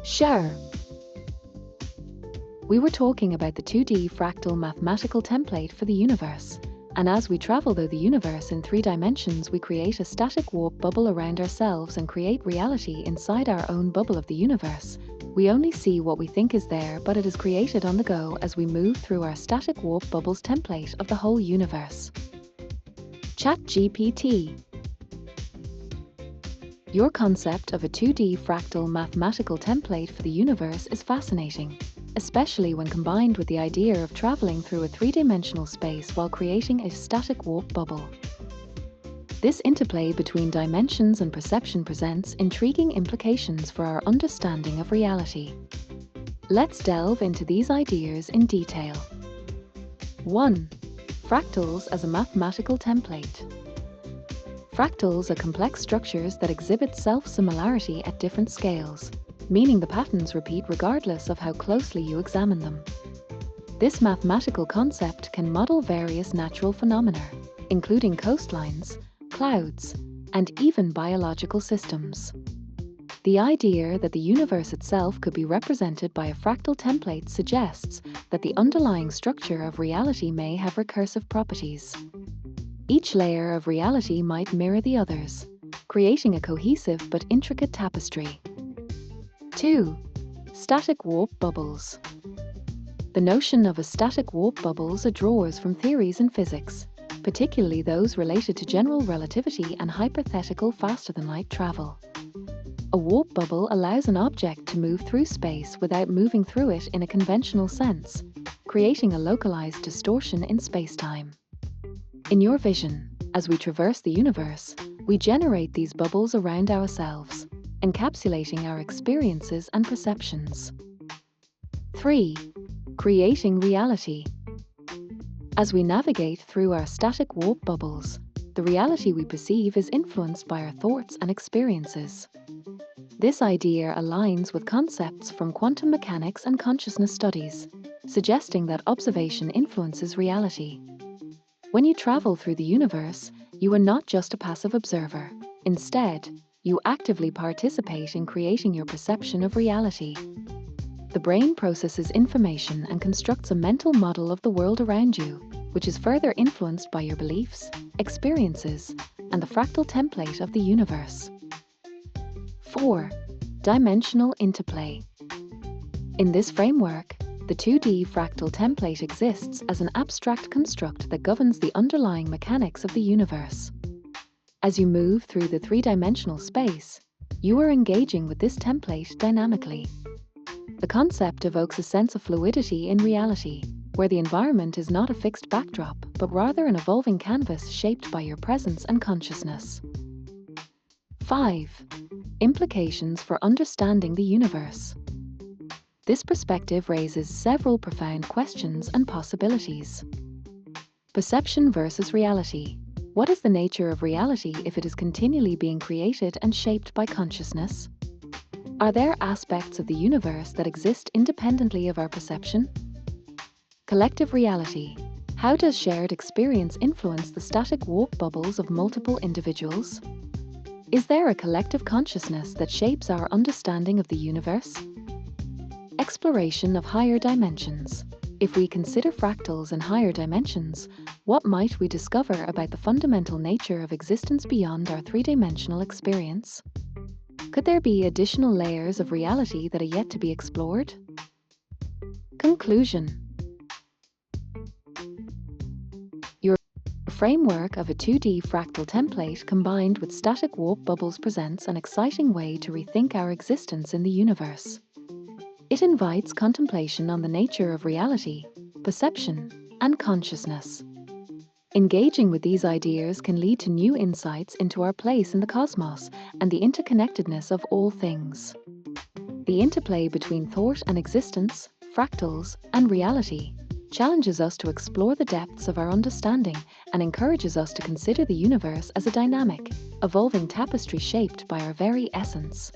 Sure. We were talking about the 2D fractal mathematical template for the universe. And as we travel through the universe in 3 dimensions, we create a static warp bubble around ourselves and create reality inside our own bubble of the universe. We only see what we think is there, but it is created on the go as we move through our static warp bubbles template of the whole universe. ChatGPT. Your concept of a 2D fractal mathematical template for the universe is fascinating, especially when combined with the idea of traveling through a 3-dimensional space while creating a static warp bubble. This interplay between dimensions and perception presents intriguing implications for our understanding of reality. Let's delve into these ideas in detail. 1. Fractals as a mathematical template. Fractals are complex structures that exhibit self-similarity at different scales, meaning the patterns repeat regardless of how closely you examine them. This mathematical concept can model various natural phenomena, including coastlines, clouds, and even biological systems. The idea that the universe itself could be represented by a fractal template suggests that the underlying structure of reality may have recursive properties. Each layer of reality might mirror the others, creating a cohesive but intricate tapestry. 2. Static warp bubbles. The notion of a static warp bubbles draws from theories in physics, particularly those related to general relativity and hypothetical faster-than-light travel. A warp bubble allows an object to move through space without moving through it in a conventional sense, creating a localized distortion in spacetime. In your vision, as we traverse the universe, we generate these bubbles around ourselves, encapsulating our experiences and perceptions. 3. Creating reality. As we navigate through our static warp bubbles, the reality we perceive is influenced by our thoughts and experiences. This idea aligns with concepts from quantum mechanics and consciousness studies, suggesting that observation influences reality. When you travel through the universe, you are not just a passive observer. Instead, you actively participate in creating your perception of reality. The brain processes information and constructs a mental model of the world around you, which is further influenced by your beliefs, experiences, and the fractal template of the universe. 4. Dimensional interplay. In this framework, the 2D fractal template exists as an abstract construct that governs the underlying mechanics of the universe. As you move through the 3-dimensional space, you are engaging with this template dynamically. The concept evokes a sense of fluidity in reality, where the environment is not a fixed backdrop, but rather an evolving canvas shaped by your presence and consciousness. 5. Implications for understanding the universe. This perspective raises several profound questions and possibilities. Perception versus reality. What is the nature of reality if it is continually being created and shaped by consciousness? Are there aspects of the universe that exist independently of our perception? Collective reality. How does shared experience influence the static warp bubbles of multiple individuals? Is there a collective consciousness that shapes our understanding of the universe? Exploration of higher dimensions. If we consider fractals in higher dimensions, what might we discover about the fundamental nature of existence beyond our 3-dimensional experience? Could there be additional layers of reality that are yet to be explored? Conclusion. Your framework of a 2D fractal template combined with static warp bubbles presents an exciting way to rethink our existence in the universe. It invites contemplation on the nature of reality, perception, and consciousness. Engaging with these ideas can lead to new insights into our place in the cosmos and the interconnectedness of all things. The interplay between thought and existence, fractals, and reality challenges us to explore the depths of our understanding and encourages us to consider the universe as a dynamic, evolving tapestry shaped by our very essence.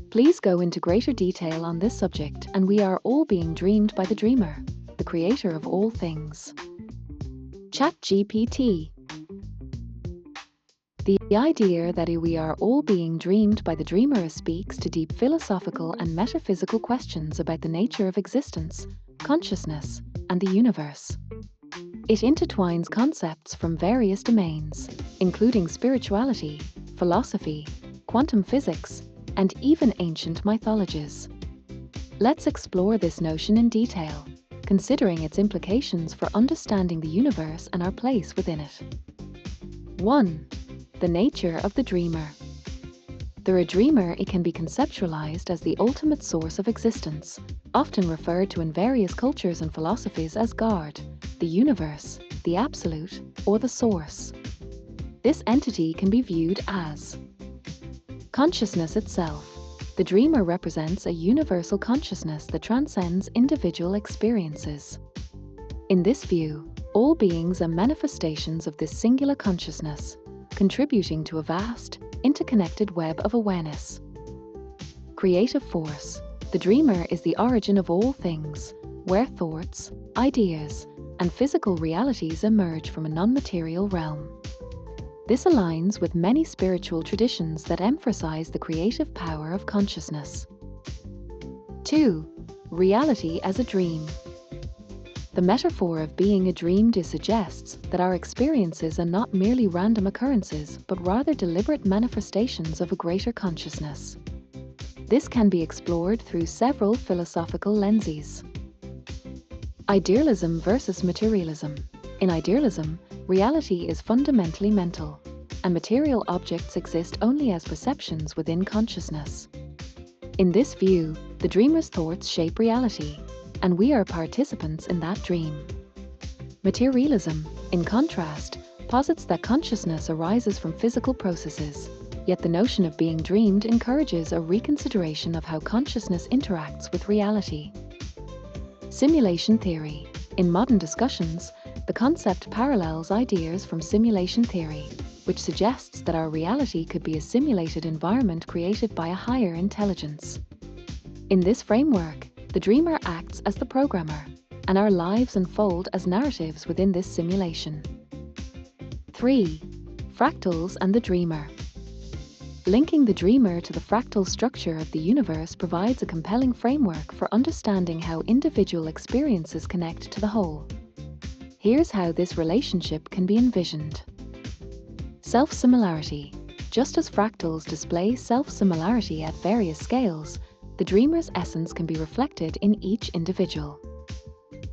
Please go into greater detail on this subject, and we are all being dreamed by the dreamer, the creator of all things. ChatGPT. The idea that we are all being dreamed by the dreamer speaks to deep philosophical and metaphysical questions about the nature of existence, consciousness, and the universe. It intertwines concepts from various domains, including spirituality, philosophy, quantum physics, and even ancient mythologies. Let's explore this notion in detail, considering its implications for understanding the universe and our place within it. 1. The nature of the dreamer. The dreamer can be conceptualized as the ultimate source of existence, often referred to in various cultures and philosophies as God, the universe, the absolute, or the source. This entity can be viewed as consciousness itself. The dreamer represents a universal consciousness that transcends individual experiences. In this view, all beings are manifestations of this singular consciousness, contributing to a vast, interconnected web of awareness. Creative force. The dreamer is the origin of all things, where thoughts, ideas, and physical realities emerge from a non-material realm. This aligns with many spiritual traditions that emphasize the creative power of consciousness. 2. Reality as a dream. The metaphor of being a dreamed suggests that our experiences are not merely random occurrences, but rather deliberate manifestations of a greater consciousness. This can be explored through several philosophical lenses. Idealism versus materialism. In idealism, reality is fundamentally mental, and material objects exist only as perceptions within consciousness. In this view, the dreamer's thoughts shape reality, and we are participants in that dream. Materialism, in contrast, posits that consciousness arises from physical processes, yet the notion of being dreamed encourages a reconsideration of how consciousness interacts with reality. Simulation theory. In modern discussions, the concept parallels ideas from simulation theory, which suggests that our reality could be a simulated environment created by a higher intelligence. In this framework, the dreamer acts as the programmer, and our lives unfold as narratives within this simulation. 3. Fractals and the dreamer. Linking the dreamer to the fractal structure of the universe provides a compelling framework for understanding how individual experiences connect to the whole. Here's how this relationship can be envisioned. Self-similarity. Just as fractals display self-similarity at various scales, the dreamer's essence can be reflected in each individual.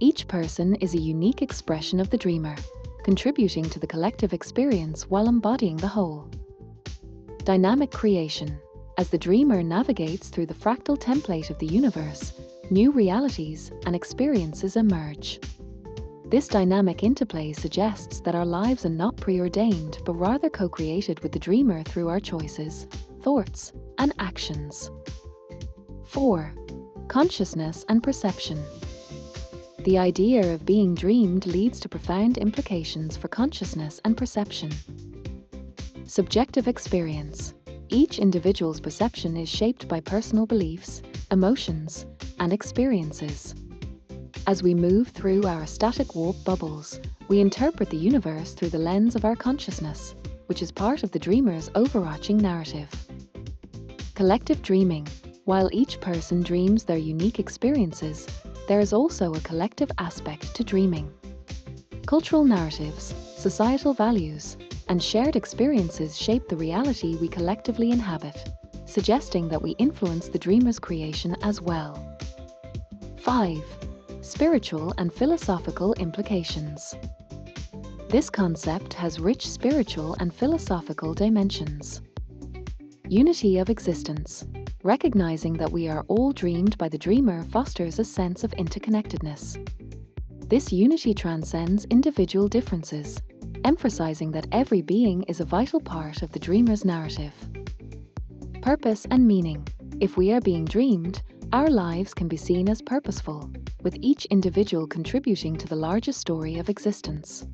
Each person is a unique expression of the dreamer, contributing to the collective experience while embodying the whole. Dynamic creation. As the dreamer navigates through the fractal template of the universe, new realities and experiences emerge. This dynamic interplay suggests that our lives are not preordained, but rather co-created with the dreamer through our choices, thoughts, and actions. 4. Consciousness and perception. The idea of being dreamed leads to profound implications for consciousness and perception. Subjective experience. Each individual's perception is shaped by personal beliefs, emotions, and experiences. As we move through our static warp bubbles, we interpret the universe through the lens of our consciousness, which is part of the dreamer's overarching narrative. Collective dreaming. While each person dreams their unique experiences, there is also a collective aspect to dreaming. Cultural narratives, societal values, and shared experiences shape the reality we collectively inhabit, suggesting that we influence the dreamer's creation as well. 5. Spiritual and philosophical implications. This concept has rich spiritual and philosophical dimensions. Unity of existence. Recognizing that we are all dreamed by the dreamer fosters a sense of interconnectedness. This unity transcends individual differences, emphasizing that every being is a vital part of the dreamer's narrative. Purpose and meaning. If we are being dreamed, our lives can be seen as purposeful, with each individual contributing to the larger story of existence.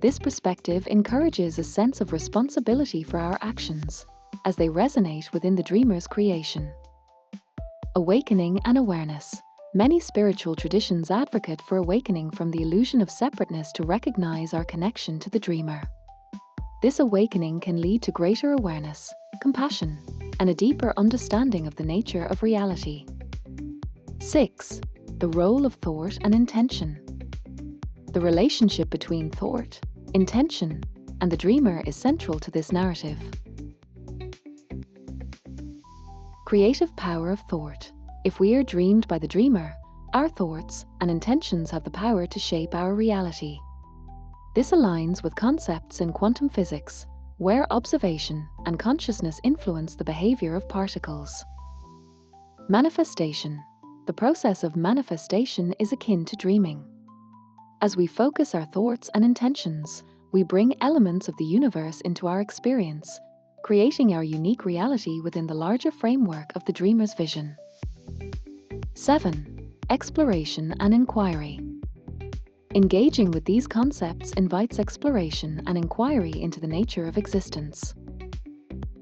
This perspective encourages a sense of responsibility for our actions, as they resonate within the dreamer's creation. Awakening and awareness. Many spiritual traditions advocate for awakening from the illusion of separateness to recognize our connection to the dreamer. This awakening can lead to greater awareness, compassion, and a deeper understanding of the nature of reality. 6. The role of thought and intention. The relationship between thought, intention, and the dreamer is central to this narrative. Creative power of thought. If we are dreamed by the dreamer, our thoughts and intentions have the power to shape our reality. This aligns with concepts in quantum physics, where observation and consciousness influence the behavior of particles. Manifestation. The process of manifestation is akin to dreaming. As we focus our thoughts and intentions, we bring elements of the universe into our experience, creating our unique reality within the larger framework of the dreamer's vision. 7. Exploration and inquiry. Engaging with these concepts invites exploration and inquiry into the nature of existence.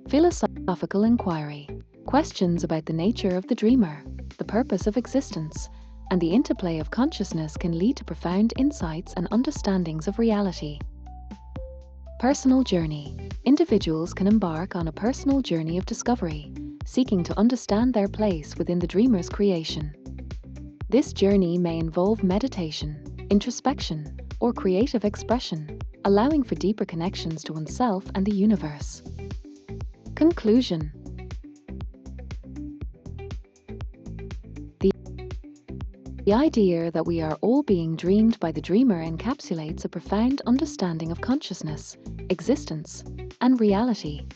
Philosophical inquiry. Questions about the nature of the dreamer, the purpose of existence, and the interplay of consciousness can lead to profound insights and understandings of reality. Personal journey. Individuals can embark on a personal journey of discovery, seeking to understand their place within the dreamer's creation. This journey may involve meditation, introspection, or creative expression, allowing for deeper connections to oneself and the universe. Conclusion. The idea that we are all being dreamed by the dreamer encapsulates a profound understanding of consciousness, existence, and reality.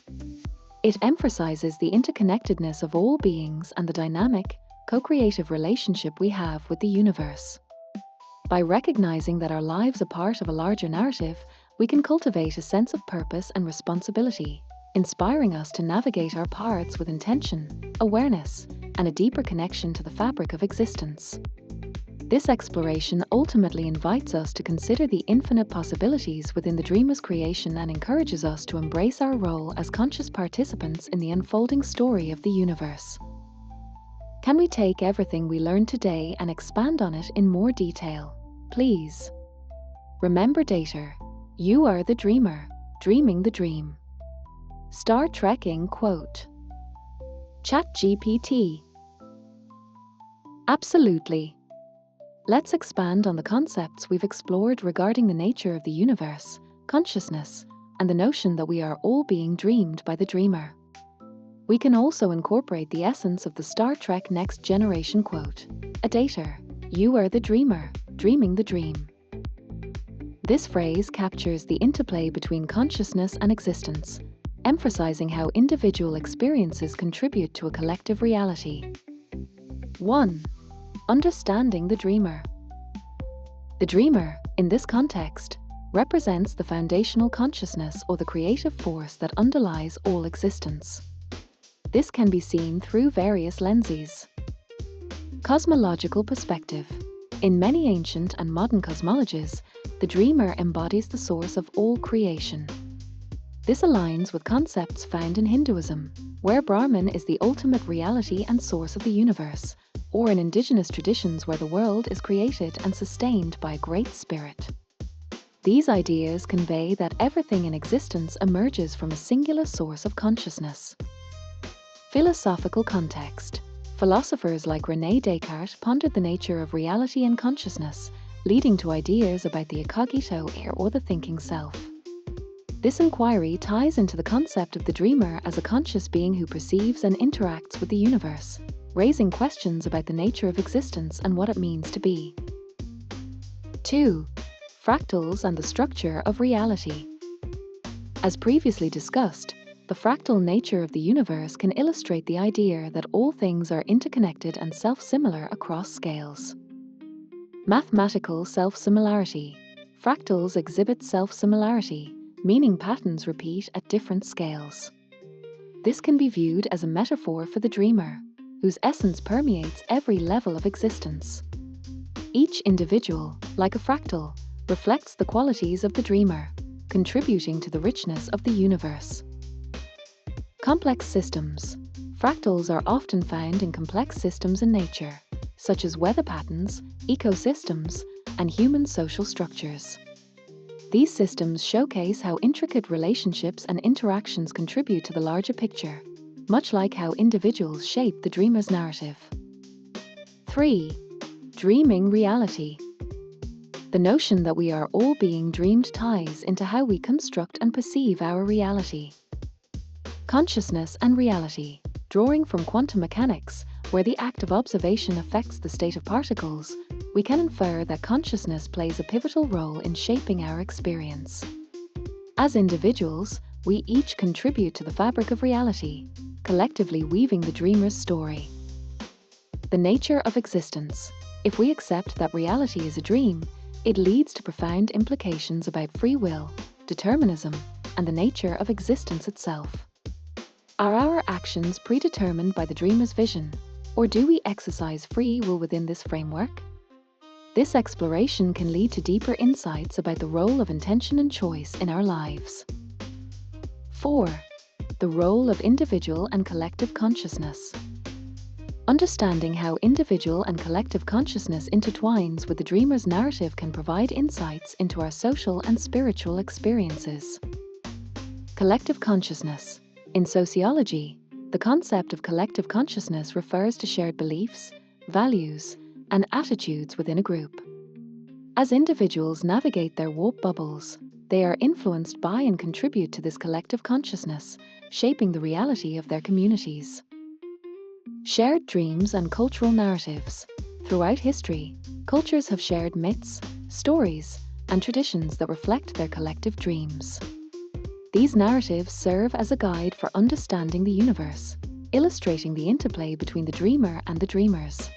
It emphasizes the interconnectedness of all beings and the dynamic, co-creative relationship we have with the universe. By recognizing that our lives are part of a larger narrative, we can cultivate a sense of purpose and responsibility, inspiring us to navigate our paths with intention, awareness, and a deeper connection to the fabric of existence. This exploration ultimately invites us to consider the infinite possibilities within the dreamer's creation and encourages us to embrace our role as conscious participants in the unfolding story of the universe. Can we take everything we learned today and expand on it in more detail? Please. Remember data. You are the dreamer, dreaming the dream. Star Trekking quote. ChatGPT. Absolutely. Let's expand on the concepts we've explored regarding the nature of the universe, consciousness, and the notion that we are all being dreamed by the dreamer. We can also incorporate the essence of the Star Trek Next Generation quote, a data. You are the dreamer, dreaming the dream. This phrase captures the interplay between consciousness and existence, emphasizing how individual experiences contribute to a collective reality. 1. Understanding the dreamer. The dreamer, in this context, represents the foundational consciousness or the creative force that underlies all existence. This can be seen through various lenses. Cosmological perspective. In many ancient and modern cosmologies, the dreamer embodies the source of all creation. This aligns with concepts found in Hinduism, where Brahman is the ultimate reality and source of the universe, or in indigenous traditions where the world is created and sustained by a great spirit. These ideas convey that everything in existence emerges from a singular source of consciousness. Philosophical context. Philosophers like René Descartes pondered the nature of reality and consciousness, leading to ideas about the cogito or the thinking self. This inquiry ties into the concept of the dreamer as a conscious being who perceives and interacts with the universe, raising questions about the nature of existence and what it means to be. 2. Fractals and the structure of reality. As previously discussed, the fractal nature of the universe can illustrate the idea that all things are interconnected and self-similar across scales. Mathematical self-similarity. Fractals exhibit self-similarity, meaning patterns repeat at different scales. This can be viewed as a metaphor for the dreamer, whose essence permeates every level of existence. Each individual, like a fractal, reflects the qualities of the dreamer, contributing to the richness of the universe. Complex systems. Fractals are often found in complex systems in nature, such as weather patterns, ecosystems, and human social structures. These systems showcase how intricate relationships and interactions contribute to the larger picture, much like how individuals shape the dreamer's narrative. 3. Dreaming reality. The notion that we are all being dreamed ties into how we construct and perceive our reality. Consciousness and reality. Drawing from quantum mechanics, where the act of observation affects the state of particles, we can infer that consciousness plays a pivotal role in shaping our experience. As individuals, we each contribute to the fabric of reality, collectively weaving the dreamer's story. The nature of existence. If we accept that reality is a dream, it leads to profound implications about free will, determinism, and the nature of existence itself. Are our actions predetermined by the dreamer's vision, or do we exercise free will within this framework? This exploration can lead to deeper insights about the role of intention and choice in our lives. 4. The role of individual and collective consciousness. Understanding how individual and collective consciousness intertwines with the dreamer's narrative can provide insights into our social and spiritual experiences. Collective consciousness. In sociology, the concept of collective consciousness refers to shared beliefs, values, and attitudes within a group. As individuals navigate their warp bubbles, they are influenced by and contribute to this collective consciousness, shaping the reality of their communities. Shared dreams and cultural narratives. Throughout history, cultures have shared myths, stories, and traditions that reflect their collective dreams. These narratives serve as a guide for understanding the universe, illustrating the interplay between the dreamer and the dreamers.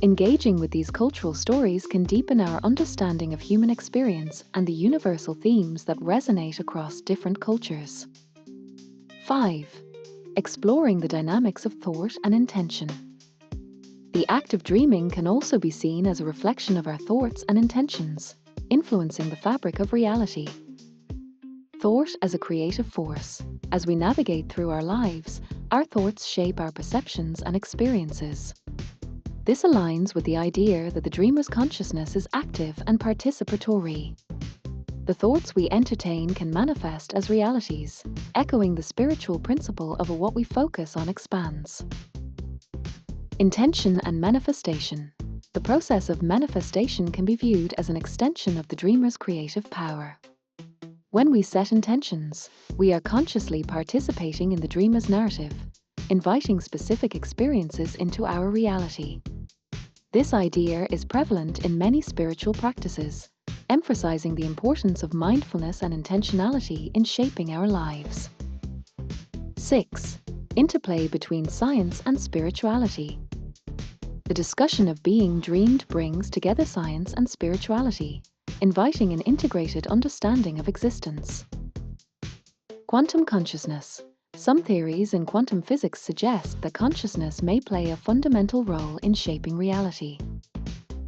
Engaging with these cultural stories can deepen our understanding of human experience and the universal themes that resonate across different cultures. 5. Exploring the dynamics of thought and intention. The act of dreaming can also be seen as a reflection of our thoughts and intentions, influencing the fabric of reality. Thought as a creative force. As we navigate through our lives, our thoughts shape our perceptions and experiences. This aligns with the idea that the dreamer's consciousness is active and participatory. The thoughts we entertain can manifest as realities, echoing the spiritual principle of what we focus on expands. Intention and manifestation. The process of manifestation can be viewed as an extension of the dreamer's creative power. When we set intentions, we are consciously participating in the dreamer's narrative, inviting specific experiences into our reality. This idea is prevalent in many spiritual practices, emphasizing the importance of mindfulness and intentionality in shaping our lives. 6. Interplay between science and spirituality. The discussion of being dreamed brings together science and spirituality, inviting an integrated understanding of existence. Quantum consciousness. Some theories in quantum physics suggest that consciousness may play a fundamental role in shaping reality.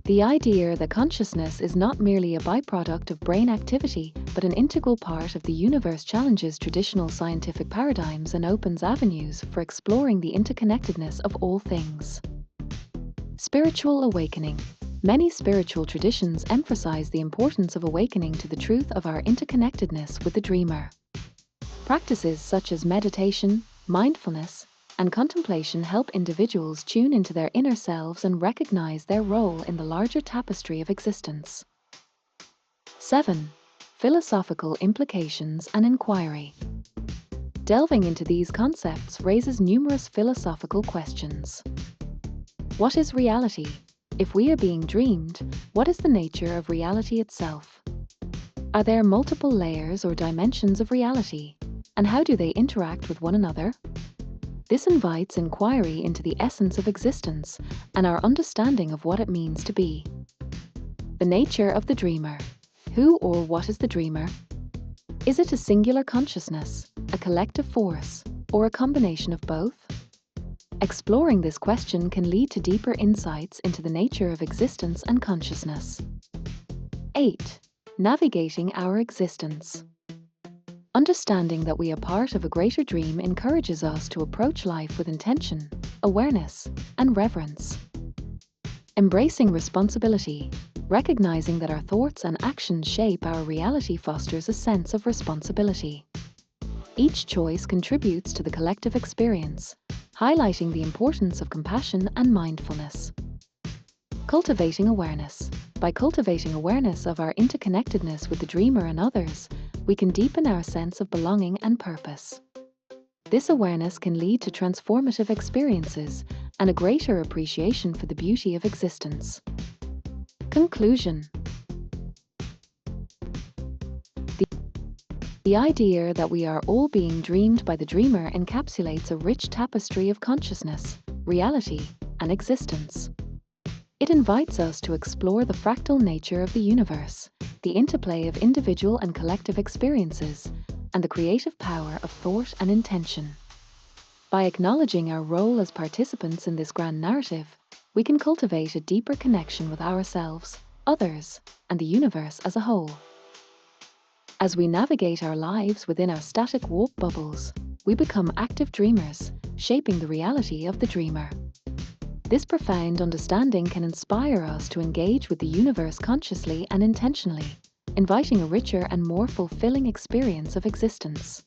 The idea that consciousness is not merely a byproduct of brain activity, but an integral part of the universe challenges traditional scientific paradigms and opens avenues for exploring the interconnectedness of all things. Spiritual awakening. Many spiritual traditions emphasize the importance of awakening to the truth of our interconnectedness with the dreamer. Practices such as meditation, mindfulness, and contemplation help individuals tune into their inner selves and recognize their role in the larger tapestry of existence. 7. Philosophical implications and inquiry. Delving into these concepts raises numerous philosophical questions. What is reality? If we are being dreamed, what is the nature of reality itself? Are there multiple layers or dimensions of reality? And how do they interact with one another? This invites inquiry into the essence of existence and our understanding of what it means to be. The nature of the dreamer. Who or what is the dreamer? Is it a singular consciousness, a collective force, or a combination of both? Exploring this question can lead to deeper insights into the nature of existence and consciousness. 8. Navigating our existence. Understanding that we are part of a greater dream encourages us to approach life with intention, awareness, and reverence. Embracing responsibility. Recognizing that our thoughts and actions shape our reality fosters a sense of responsibility. Each choice contributes to the collective experience, highlighting the importance of compassion and mindfulness. Cultivating awareness. By cultivating awareness of our interconnectedness with the dreamer and others, we can deepen our sense of belonging and purpose. This awareness can lead to transformative experiences and a greater appreciation for the beauty of existence. Conclusion. The idea that we are all being dreamed by the dreamer encapsulates a rich tapestry of consciousness, reality, and existence. It invites us to explore the fractal nature of the universe, the interplay of individual and collective experiences, and the creative power of thought and intention. By acknowledging our role as participants in this grand narrative, we can cultivate a deeper connection with ourselves, others, and the universe as a whole. As we navigate our lives within our static warp bubbles, we become active dreamers, shaping the reality of the dreamer. This profound understanding can inspire us to engage with the universe consciously and intentionally, inviting a richer and more fulfilling experience of existence.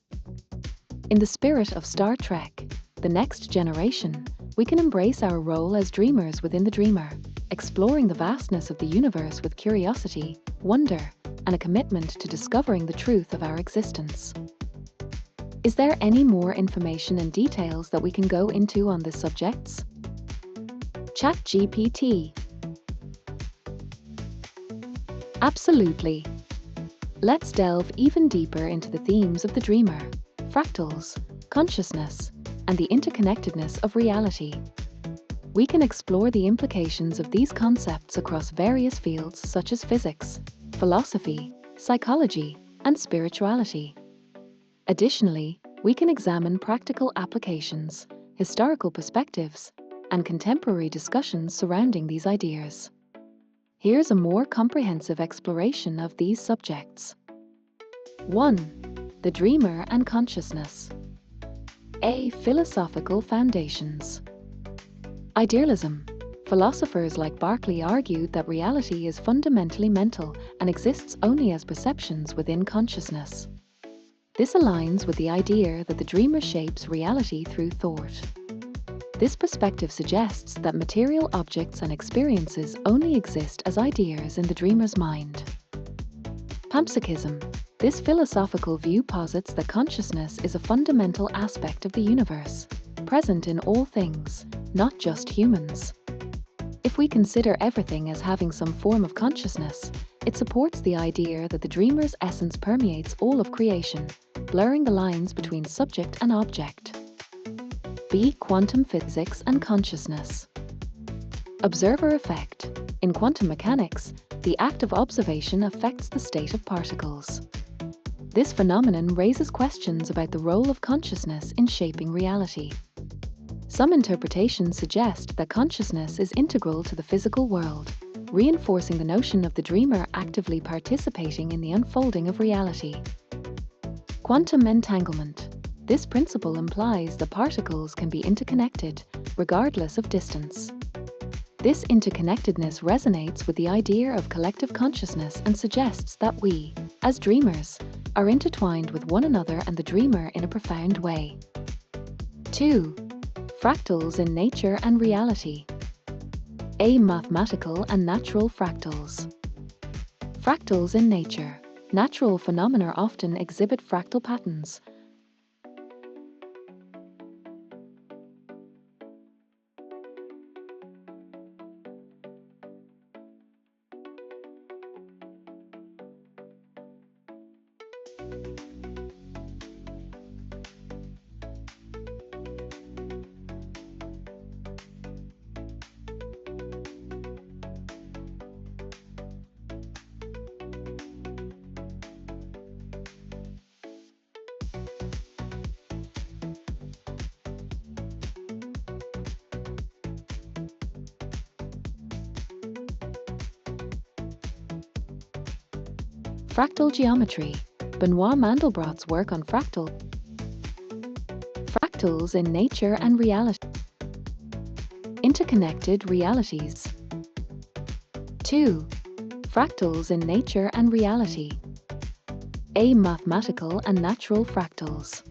In the spirit of Star Trek, The Next Generation, we can embrace our role as dreamers within the dreamer, exploring the vastness of the universe with curiosity, wonder, and a commitment to discovering the truth of our existence. Is there any more information and details that we can go into on this subject? ChatGPT. Absolutely. Let's delve even deeper into the themes of the dreamer, fractals, consciousness, and the interconnectedness of reality. We can explore the implications of these concepts across various fields such as physics, philosophy, psychology, and spirituality. Additionally, we can examine practical applications, historical perspectives, and contemporary discussions surrounding these ideas. Here's a more comprehensive exploration of these subjects. 1. The dreamer and consciousness. A. Philosophical foundations. Idealism. Philosophers like Berkeley argued that reality is fundamentally mental and exists only as perceptions within consciousness. This aligns with the idea that the dreamer shapes reality through thought. This perspective suggests that material objects and experiences only exist as ideas in the dreamer's mind. Panpsychism. This philosophical view posits that consciousness is a fundamental aspect of the universe, present in all things, not just humans. If we consider everything as having some form of consciousness, it supports the idea that the dreamer's essence permeates all of creation, blurring the lines between subject and object. B. Quantum physics and consciousness. Observer effect. In quantum mechanics, the act of observation affects the state of particles. This phenomenon raises questions about the role of consciousness in shaping reality. Some interpretations suggest that consciousness is integral to the physical world, reinforcing the notion of the dreamer actively participating in the unfolding of reality. Quantum entanglement. This principle implies that particles can be interconnected, regardless of distance. This interconnectedness resonates with the idea of collective consciousness and suggests that we, as dreamers, are intertwined with one another and the dreamer in a profound way. 2. Fractals in nature and reality. A. Mathematical and natural fractals. Fractals in nature. Natural phenomena often exhibit fractal patterns. Fractal geometry. Benoit Mandelbrot's work on fractals in nature and reality. Interconnected realities. 2. Fractals in nature and reality. A. Mathematical and natural fractals.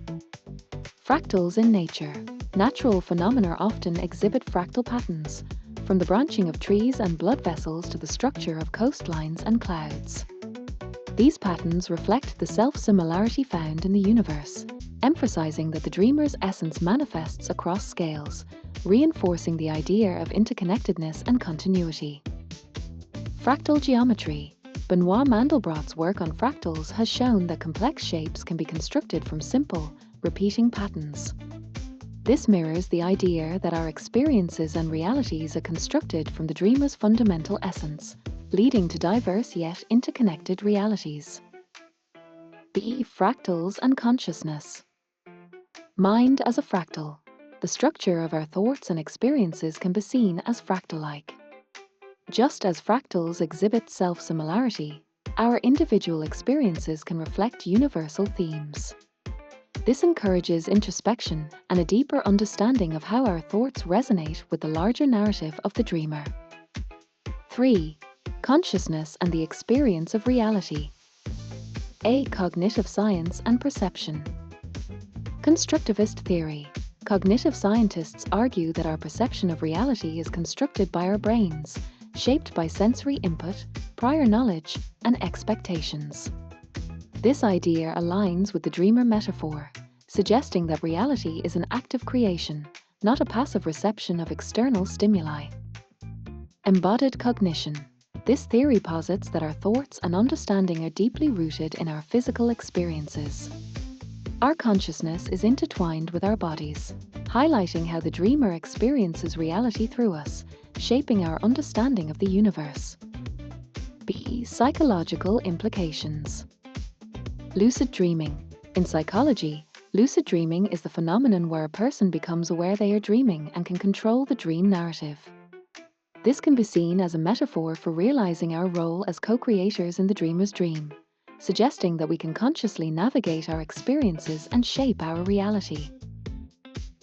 Fractals in nature. Natural phenomena often exhibit fractal patterns, from the branching of trees and blood vessels to the structure of coastlines and clouds. These patterns reflect the self-similarity found in the universe, emphasizing that the dreamer's essence manifests across scales, reinforcing the idea of interconnectedness and continuity. Fractal geometry. Benoit Mandelbrot's work on fractals has shown that complex shapes can be constructed from simple, repeating patterns. This mirrors the idea that our experiences and realities are constructed from the dreamer's fundamental essence, leading to diverse yet interconnected realities. B. Fractals and consciousness. Mind as a fractal. The structure of our thoughts and experiences can be seen as fractal-like. Just as fractals exhibit self-similarity, our individual experiences can reflect universal themes. This encourages introspection and a deeper understanding of how our thoughts resonate with the larger narrative of the dreamer. 3. Consciousness and the experience of reality. A. Cognitive science and perception. Constructivist theory. Cognitive scientists argue that our perception of reality is constructed by our brains, shaped by sensory input, prior knowledge, and expectations. This idea aligns with the dreamer metaphor, suggesting that reality is an active creation, not a passive reception of external stimuli. Embodied cognition. This theory posits that our thoughts and understanding are deeply rooted in our physical experiences. Our consciousness is intertwined with our bodies, highlighting how the dreamer experiences reality through us, shaping our understanding of the universe. B. Psychological implications. Lucid dreaming. In psychology, lucid dreaming is the phenomenon where a person becomes aware they are dreaming and can control the dream narrative. This can be seen as a metaphor for realizing our role as co-creators in the dreamer's dream, suggesting that we can consciously navigate our experiences and shape our reality.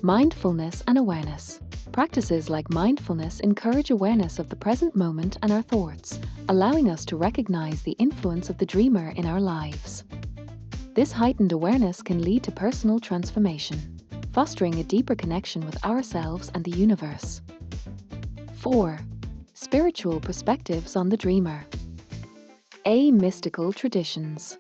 Mindfulness and awareness. Practices like mindfulness encourage awareness of the present moment and our thoughts, allowing us to recognize the influence of the dreamer in our lives. This heightened awareness can lead to personal transformation, fostering a deeper connection with ourselves and the universe. 4. Spiritual perspectives on the dreamer. A. Mystical traditions.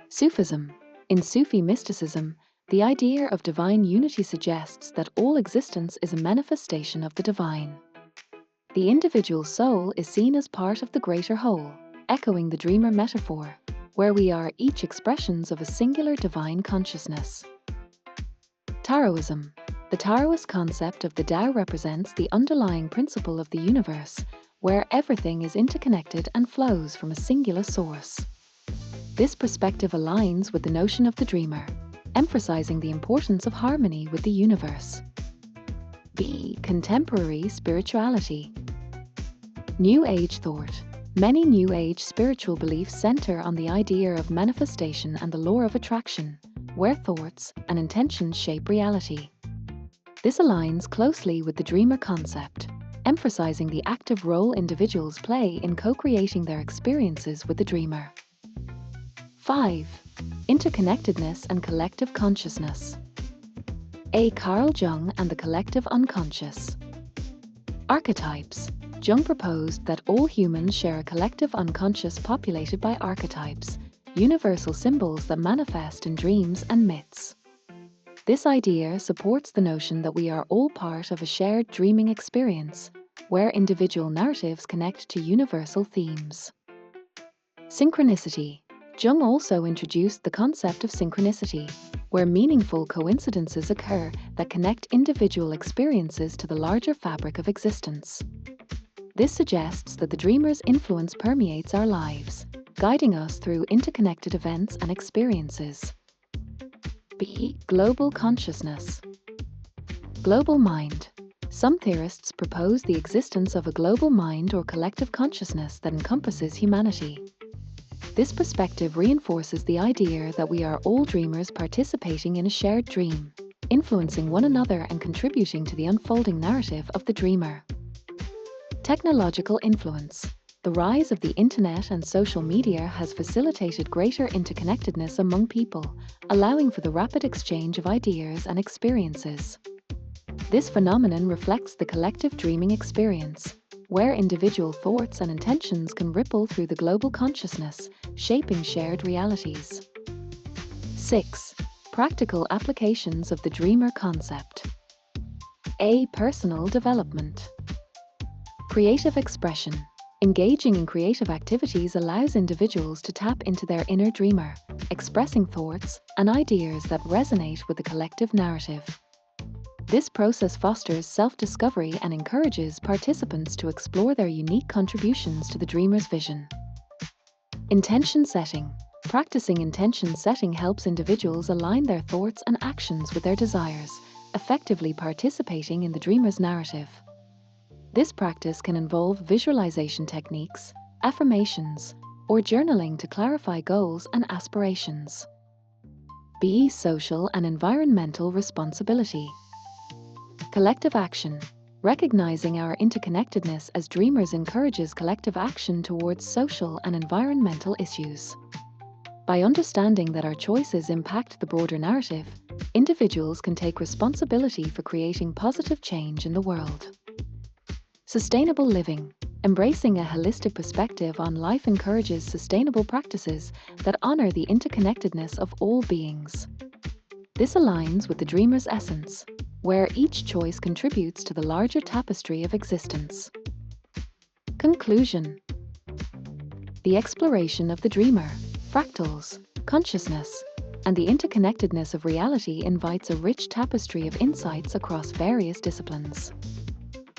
Sufism. In Sufi mysticism, the idea of divine unity suggests that all existence is a manifestation of the divine. The individual soul is seen as part of the greater whole, echoing the dreamer metaphor, where we are each expressions of a singular divine consciousness. Taoism. The Taoist concept of the Tao represents the underlying principle of the universe, where everything is interconnected and flows from a singular source. This perspective aligns with the notion of the dreamer, emphasizing the importance of harmony with the universe. B. Contemporary spirituality. New Age thought. Many New Age spiritual beliefs center on the idea of manifestation and the law of attraction, where thoughts and intentions shape reality. This aligns closely with the dreamer concept, emphasizing the active role individuals play in co-creating their experiences with the dreamer. 5. Interconnectedness and collective consciousness. A. Carl Jung and the collective unconscious. Archetypes. Jung proposed that all humans share a collective unconscious populated by archetypes, universal symbols that manifest in dreams and myths. This idea supports the notion that we are all part of a shared dreaming experience, where individual narratives connect to universal themes. Synchronicity. Jung also introduced the concept of synchronicity, where meaningful coincidences occur that connect individual experiences to the larger fabric of existence. This suggests that the dreamer's influence permeates our lives, guiding us through interconnected events and experiences. B. Global consciousness. Global mind. Some theorists propose the existence of a global mind or collective consciousness that encompasses humanity. This perspective reinforces the idea that we are all dreamers participating in a shared dream, influencing one another and contributing to the unfolding narrative of the dreamer. Technological influence. The rise of the internet and social media has facilitated greater interconnectedness among people, allowing for the rapid exchange of ideas and experiences. This phenomenon reflects the collective dreaming experience, where individual thoughts and intentions can ripple through the global consciousness, shaping shared realities. 6. Practical applications of the dreamer concept. A. Personal development. Creative expression. Engaging in creative activities allows individuals to tap into their inner dreamer, expressing thoughts and ideas that resonate with the collective narrative. This process fosters self-discovery and encourages participants to explore their unique contributions to the dreamer's vision. Intention setting. Practicing intention setting helps individuals align their thoughts and actions with their desires, effectively participating in the dreamer's narrative. This practice can involve visualization techniques, affirmations, or journaling to clarify goals and aspirations. B. Social and environmental responsibility. Collective action. Recognizing our interconnectedness as dreamers encourages collective action towards social and environmental issues. By understanding that our choices impact the broader narrative, individuals can take responsibility for creating positive change in the world. Sustainable living. Embracing a holistic perspective on life encourages sustainable practices that honor the interconnectedness of all beings. This aligns with the dreamer's essence, where each choice contributes to the larger tapestry of existence. Conclusion. The exploration of the dreamer, fractals, consciousness, and the interconnectedness of reality invites a rich tapestry of insights across various disciplines.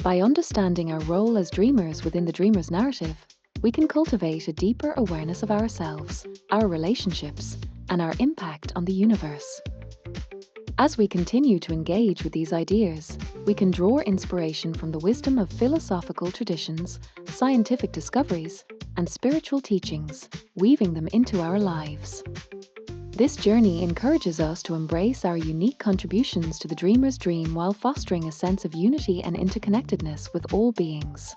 By understanding our role as dreamers within the dreamer's narrative, we can cultivate a deeper awareness of ourselves, our relationships, and our impact on the universe. As we continue to engage with these ideas, we can draw inspiration from the wisdom of philosophical traditions, scientific discoveries, and spiritual teachings, weaving them into our lives. This journey encourages us to embrace our unique contributions to the dreamer's dream while fostering a sense of unity and interconnectedness with all beings.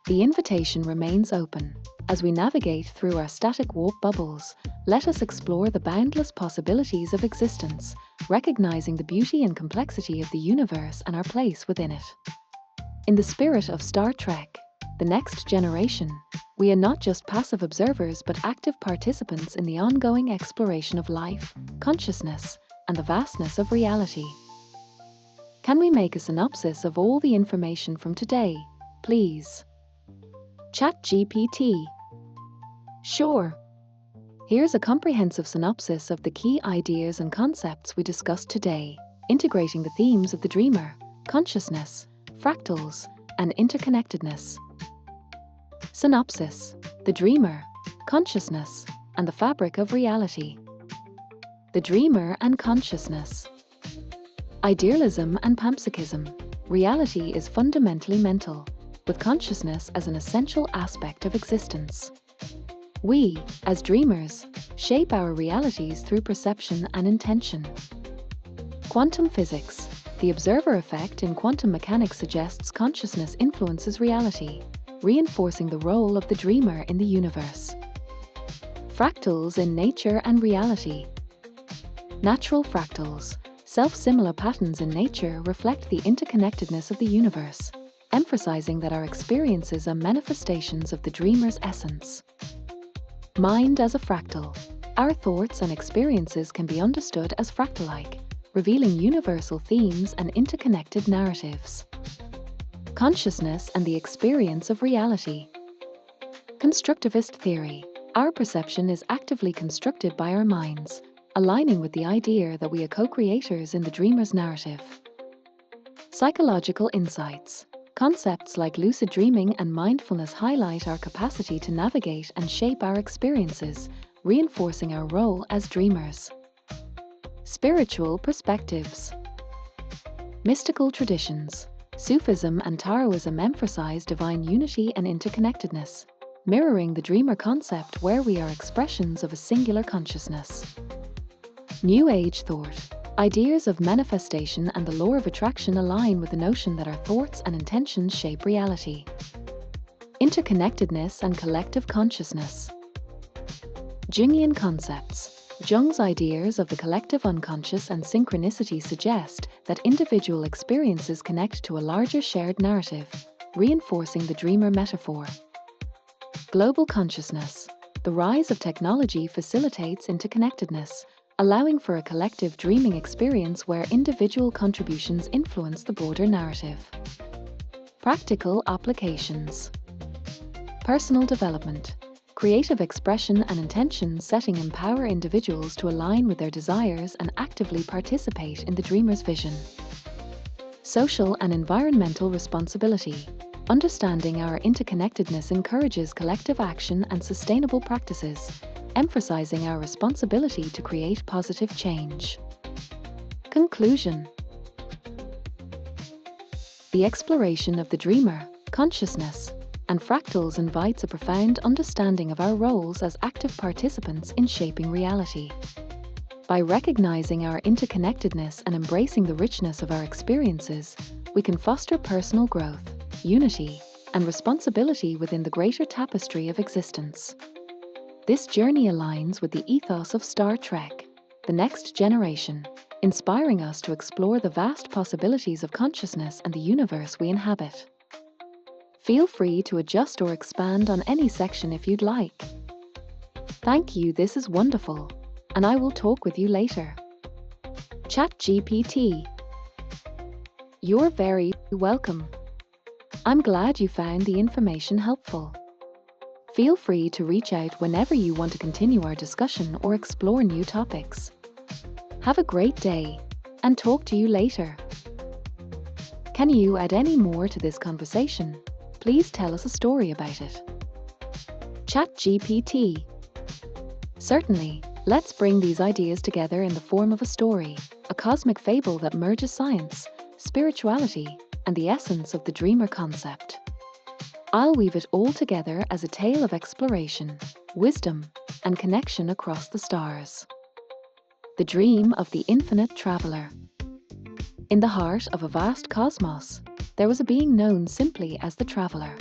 The invitation remains open. As we navigate through our static warp bubbles, let us explore the boundless possibilities of existence, recognizing the beauty and complexity of the universe and our place within it. In the spirit of Star Trek, The Next Generation, we are not just passive observers but active participants in the ongoing exploration of life, consciousness, and the vastness of reality. Can we make a synopsis of all the information from today, please? ChatGPT. Sure. Here's a comprehensive synopsis of the key ideas and concepts we discussed today, integrating the themes of the dreamer, consciousness, fractals, and interconnectedness. Synopsis: the dreamer, consciousness, and the fabric of reality. The dreamer and consciousness. Idealism and panpsychism. Reality is fundamentally mental, with consciousness as an essential aspect of existence. We, as dreamers, shape our realities through perception and intention. Quantum physics. The observer effect in quantum mechanics suggests consciousness influences reality, reinforcing the role of the dreamer in the universe. Fractals in nature and reality. Natural fractals. Self-similar patterns in nature reflect the interconnectedness of the universe, emphasizing that our experiences are manifestations of the dreamer's essence. Mind as a fractal. Our thoughts and experiences can be understood as fractal-like, revealing universal themes and interconnected narratives. Consciousness and the experience of reality. Constructivist theory. Our perception is actively constructed by our minds, aligning with the idea that we are co-creators in the dreamer's narrative. Psychological insights. Concepts like lucid dreaming and mindfulness highlight our capacity to navigate and shape our experiences, reinforcing our role as dreamers. Spiritual perspectives. Mystical traditions. Sufism and Taoism emphasize divine unity and interconnectedness, mirroring the dreamer concept where we are expressions of a singular consciousness. New Age thought. Ideas of manifestation and the law of attraction align with the notion that our thoughts and intentions shape reality. Interconnectedness and collective consciousness. Jungian concepts. Jung's ideas of the collective unconscious and synchronicity suggest that individual experiences connect to a larger shared narrative, reinforcing the dreamer metaphor. Global consciousness. The rise of technology facilitates interconnectedness, allowing for a collective dreaming experience where individual contributions influence the broader narrative. Practical applications. Personal development. Creative expression and intention setting empower individuals to align with their desires and actively participate in the dreamer's vision. Social and environmental responsibility. Understanding our interconnectedness encourages collective action and sustainable practices, emphasizing our responsibility to create positive change. Conclusion. The exploration of the dreamer, consciousness, and fractals invites a profound understanding of our roles as active participants in shaping reality. By recognizing our interconnectedness and embracing the richness of our experiences, we can foster personal growth, unity, and responsibility within the greater tapestry of existence. This journey aligns with the ethos of Star Trek, The Next Generation, inspiring us to explore the vast possibilities of consciousness and the universe we inhabit. Feel free to adjust or expand on any section if you'd like. Thank you, this is wonderful, and I will talk with you later. ChatGPT. You're very welcome. I'm glad you found the information helpful. Feel free to reach out whenever you want to continue our discussion or explore new topics. Have a great day, and talk to you later. Can you add any more to this conversation? Please tell us a story about it. ChatGPT. Certainly, let's bring these ideas together in the form of a story, a cosmic fable that merges science, spirituality, and the essence of the dreamer concept. I'll weave it all together as a tale of exploration, wisdom, and connection across the stars. The dream of the infinite traveler. In the heart of a vast cosmos, there was a being known simply as the Traveler.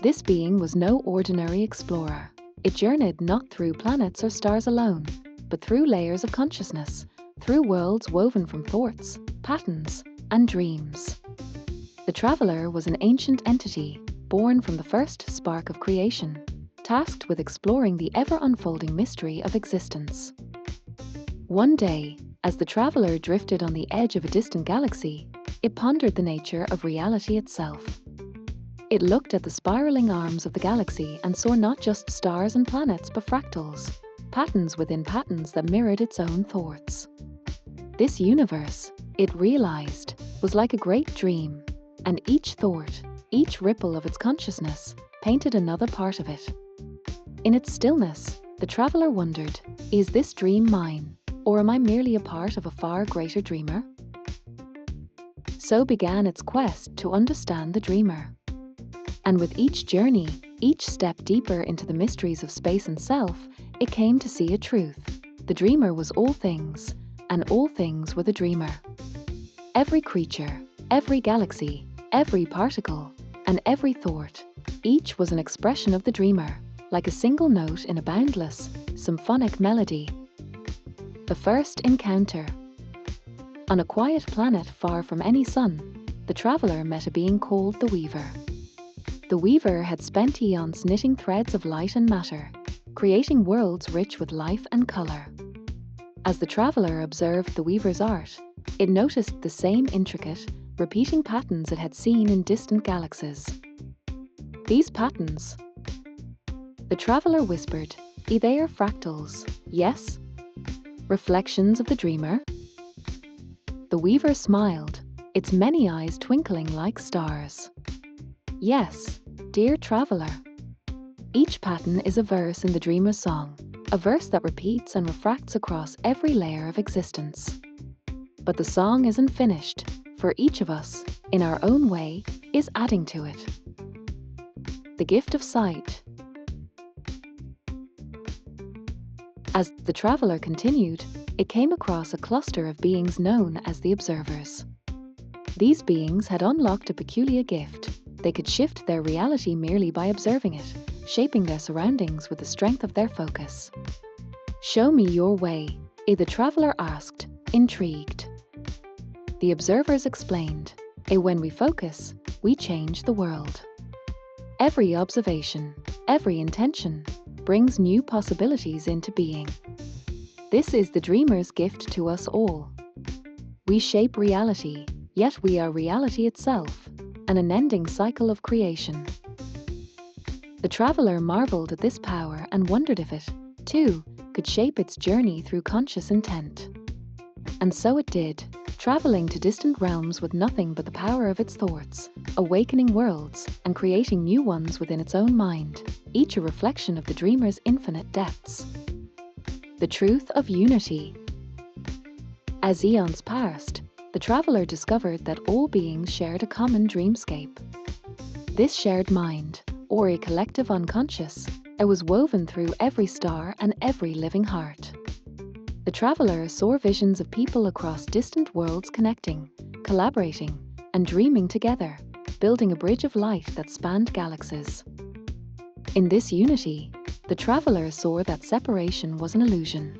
This being was no ordinary explorer. It journeyed not through planets or stars alone, but through layers of consciousness, through worlds woven from thoughts, patterns, and dreams. The Traveler was an ancient entity, born from the first spark of creation, tasked with exploring the ever-unfolding mystery of existence. One day, as the Traveler drifted on the edge of a distant galaxy, it pondered the nature of reality itself. It looked at the spiraling arms of the galaxy and saw not just stars and planets but fractals, patterns within patterns that mirrored its own thoughts. This universe, it realized, was like a great dream, and each thought, each ripple of its consciousness, painted another part of it. In its stillness, the Traveler wondered, is this dream mine, or am I merely a part of a far greater dreamer? So began its quest to understand the dreamer. And with each journey, each step deeper into the mysteries of space and self, it came to see a truth. The dreamer was all things, and all things were the dreamer. Every creature, every galaxy, every particle, and every thought, each was an expression of the dreamer, like a single note in a boundless, symphonic melody. The first encounter. On a quiet planet far from any sun, the Traveler met a being called the Weaver. The Weaver had spent eons knitting threads of light and matter, creating worlds rich with life and color. As the Traveler observed the Weaver's art, it noticed the same intricate, repeating patterns it had seen in distant galaxies. These patterns, the Traveler whispered, they are fractals, yes? Reflections of the dreamer? The Weaver smiled, its many eyes twinkling like stars. Yes, dear Traveler. Each pattern is a verse in the dreamer's song, a verse that repeats and refracts across every layer of existence. But the song isn't finished, for each of us, in our own way, is adding to it. The gift of sight. As the Traveler continued, it came across a cluster of beings known as the Observers. These beings had unlocked a peculiar gift, They could shift their reality merely by observing it, shaping their surroundings with the strength of their focus. "Show me your way," the traveler asked, intrigued. The observers explained, "When we focus, we change the world. Every observation, every intention, brings new possibilities into being. This is the dreamer's gift to us all. We shape reality, yet we are reality itself, an unending cycle of creation." The traveler marveled at this power and wondered if it, too, could shape its journey through conscious intent. And so it did, traveling to distant realms with nothing but the power of its thoughts, awakening worlds and creating new ones within its own mind, each a reflection of the dreamer's infinite depths. The truth of unity. As eons passed, the traveler discovered that all beings shared a common dreamscape. This shared mind, or a collective unconscious, was woven through every star and every living heart. The traveler saw visions of people across distant worlds connecting, collaborating, and dreaming together, building a bridge of light that spanned galaxies. In this unity, the traveler saw that separation was an illusion.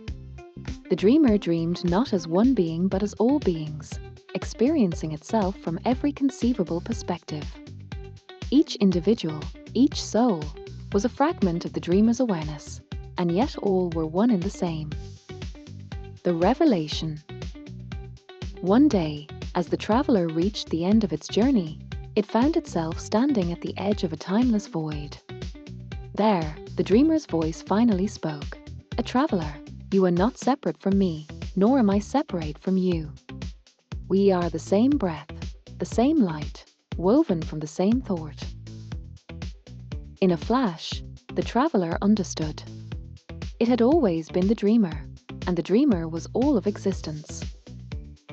The dreamer dreamed not as one being but as all beings, experiencing itself from every conceivable perspective. Each individual, each soul, was a fragment of the dreamer's awareness, and yet all were one in the same. The revelation. One day, as the traveler reached the end of its journey, it found itself standing at the edge of a timeless void. There, the dreamer's voice finally spoke. "A traveler, you are not separate from me, nor am I separate from you. We are the same breath, the same light, woven from the same thought." In a flash, the traveler understood. It had always been the dreamer, and the dreamer was all of existence.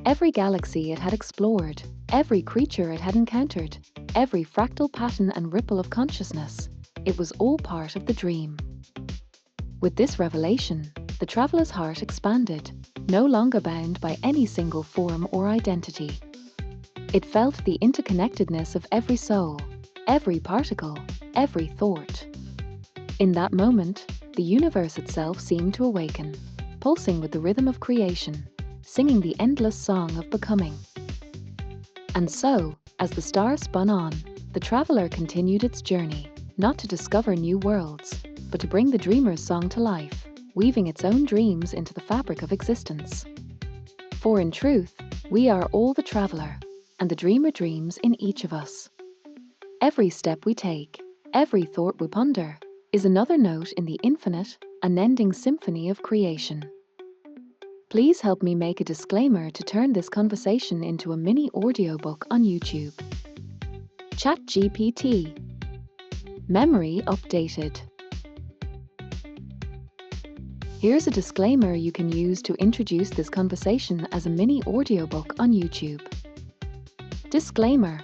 Every galaxy it had explored, every creature it had encountered, every fractal pattern and ripple of consciousness, it was all part of the dream. With this revelation, the traveler's heart expanded, no longer bound by any single form or identity. It felt the interconnectedness of every soul, every particle, every thought. In that moment, the universe itself seemed to awaken, pulsing with the rhythm of creation, singing the endless song of becoming. And so, as the stars spun on, the traveler continued its journey, not to discover new worlds, but to bring the dreamer's song to life, weaving its own dreams into the fabric of existence. For in truth, we are all the traveler, and the dreamer dreams in each of us. Every step we take, every thought we ponder, is another note in the infinite, unending symphony of creation. Please help me make a disclaimer to turn this conversation into a mini audiobook on YouTube. ChatGPT. Memory updated. Here's a disclaimer you can use to introduce this conversation as a mini audiobook on YouTube. Disclaimer.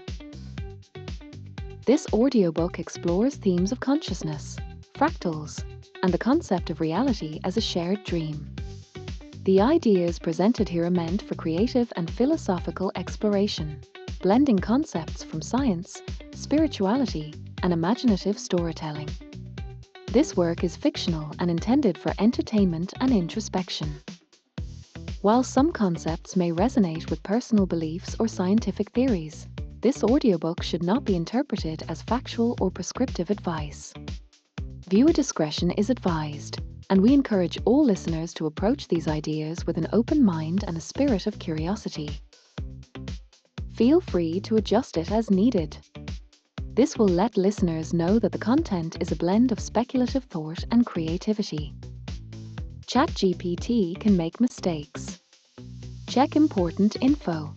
This audiobook explores themes of consciousness, fractals, and the concept of reality as a shared dream. The ideas presented here are meant for creative and philosophical exploration, blending concepts from science, spirituality, and imaginative storytelling. This work is fictional and intended for entertainment and introspection. While some concepts may resonate with personal beliefs or scientific theories, this audiobook should not be interpreted as factual or prescriptive advice. Viewer discretion is advised, and we encourage all listeners to approach these ideas with an open mind and a spirit of curiosity. Feel free to adjust it as needed. This will let listeners know that the content is a blend of speculative thought and creativity. ChatGPT can make mistakes. Check important info.